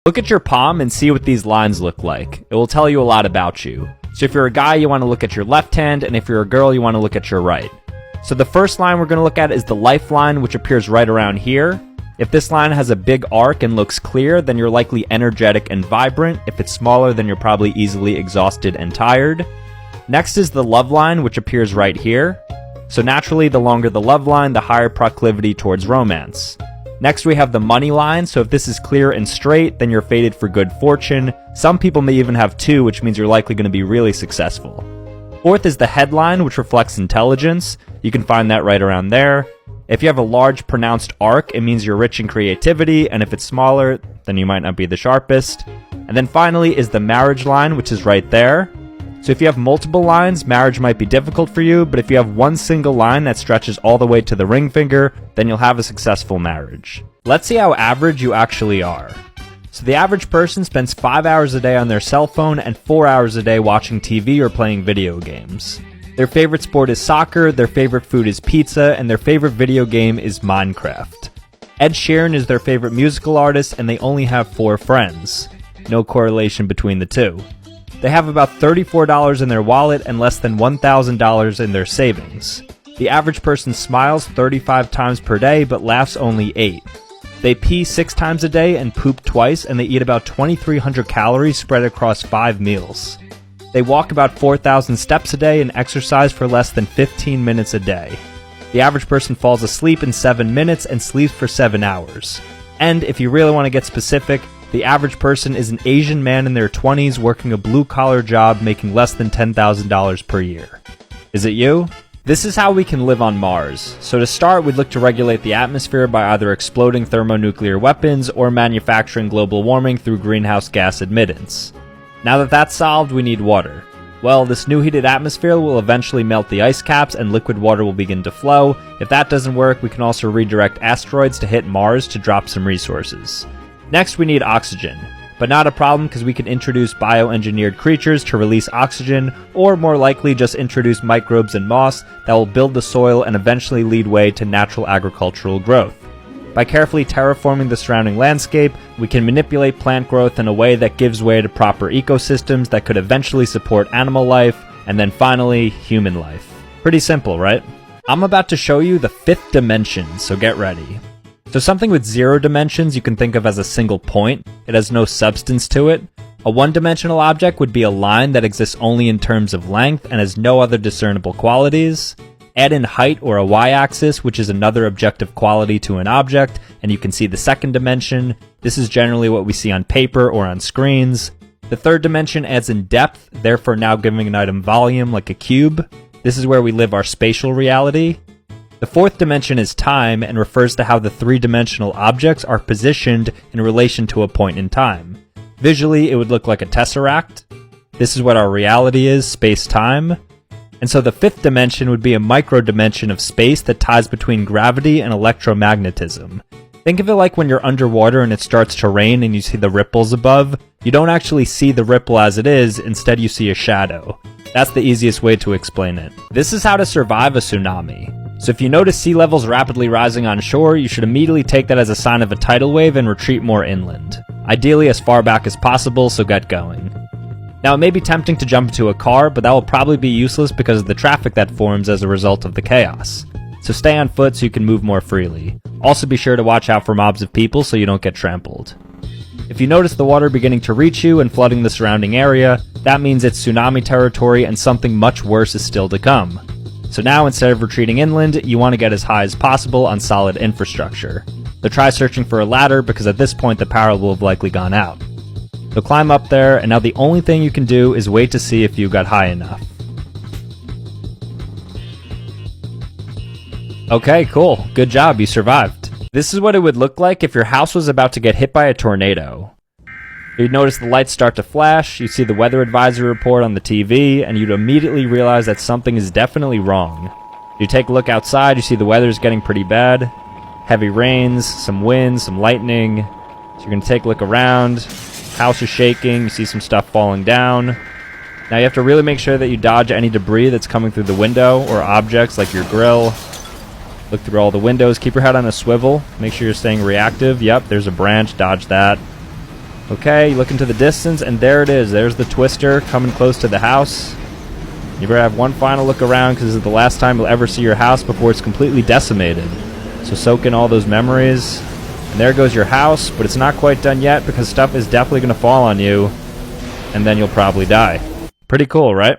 Look at your palm and see what these lines look like. It will tell you a lot about you. So if you're a guy, you want to look at your left hand, and if you're a girl, you want to look at your right. So the first line we're going to look at is the lifeline, which appears right around here. If this line has a big arc and looks clear, then you're likely energetic and vibrant. If it's smaller, then you're probably easily exhausted and tired. Next is the love line, which appears right here. So naturally, the longer the love line, the higher proclivity towards romance. Next, we have the money line, so if this is clear and straight, then you're fated for good fortune. Some people may even have two, which means you're likely going to be really successful. Fourth is the headline, which reflects intelligence. You can find that right around there. If you have a large, pronounced arc, it means you're rich in creativity, and if it's smaller, then you might not be the sharpest. And then finally is the marriage line, which is right there. So if you have multiple lines, marriage might be difficult for you, but if you have one single line that stretches all the way to the ring finger, then you'll have a successful marriage. Let's see how average you actually are. So the average person spends 5 hours a day on their cell phone and 4 hours a day watching TV or playing video games. Their favorite sport is soccer, their favorite food is pizza, and their favorite video game is Minecraft. Ed Sheeran is their favorite musical artist, and they only have 4 friends. No correlation between the two. They have about $34 in their wallet and less than $1,000 in their savings. The average person smiles 35 times per day but laughs only 8. They pee 6 times a day and poop twice, and they eat about 2,300 calories spread across 5 meals. They walk about 4,000 steps a day and exercise for less than 15 minutes a day. The average person falls asleep in 7 minutes and sleeps for 7 hours. And if you really want to get specific, the average person is an Asian man in their 20s working a blue-collar job making less than $10,000 per year. Is it you? This is how we can live on Mars. So to start, we'd look to regulate the atmosphere by either exploding thermonuclear weapons or manufacturing global warming through greenhouse gas admittance. Now that that's solved, we need water. Well, this new heated atmosphere will eventually melt the ice caps and liquid water will begin to flow. If that doesn't work, we can also redirect asteroids to hit Mars to drop some resources. Next, we need oxygen, but not a problem because we can introduce bioengineered creatures to release oxygen, or more likely just introduce microbes and moss that will build the soil and eventually lead way to natural agricultural growth. By carefully terraforming the surrounding landscape, we can manipulate plant growth in a way that gives way to proper ecosystems that could eventually support animal life, and then finally, human life. Pretty simple, right? I'm about to show you the 5th dimension, so get ready. So something with 0 dimensions you can think of as a single point. It has no substance to it. A one-dimensional object would be a line that exists only in terms of length and has no other discernible qualities. Add in height or a y-axis, which is another objective quality to an object, and you can see the 2nd dimension. This is generally what we see on paper or on screens. The 3rd dimension adds in depth, therefore now giving an item volume like a cube. This is where we live our spatial reality. The 4th dimension is time and refers to how the 3-dimensional objects are positioned in relation to a point in time. Visually, it would look like a tesseract. This is what our reality is, space-time. And so the 5th dimension would be a micro-dimension of space that ties between gravity and electromagnetism. Think of it like when you're underwater and it starts to rain and you see the ripples above. You don't actually see the ripple as it is, instead you see a shadow. That's the easiest way to explain it. This is how to survive a tsunami. So if you notice sea levels rapidly rising on shore, you should immediately take that as a sign of a tidal wave and retreat more inland. Ideally as far back as possible, so get going. Now it may be tempting to jump into a car, but that will probably be useless because of the traffic that forms as a result of the chaos. So stay on foot so you can move more freely. Also be sure to watch out for mobs of people so you don't get trampled. If you notice the water beginning to reach you and flooding the surrounding area, that means it's tsunami territory and something much worse is still to come. So now instead of retreating inland, you want to get as high as possible on solid infrastructure. So try searching for a ladder because at this point the power will have likely gone out. So climb up there, and now the only thing you can do is wait to see if you got high enough. Okay, cool. Good job, you survived. This is what it would look like if your house was about to get hit by a tornado. You'd notice the lights start to flash, you'd see the weather advisory report on the TV, and you'd immediately realize that something is definitely wrong. You take a look outside, you see the weather's getting pretty bad. Heavy rains, some wind, some lightning. So you're going to take a look around. House is shaking, you see some stuff falling down. Now you have to really make sure that you dodge any debris that's coming through the window or objects like your grill. Look through all the windows, keep your head on a swivel, make sure you're staying reactive. Yep, there's a branch, dodge that. Okay, you look into the distance, and there it is. There's the twister coming close to the house. You better have one final look around, because this is the last time you'll ever see your house before it's completely decimated. So soak in all those memories. And there goes your house, but it's not quite done yet, because stuff is definitely going to fall on you, and then you'll probably die. Pretty cool, right?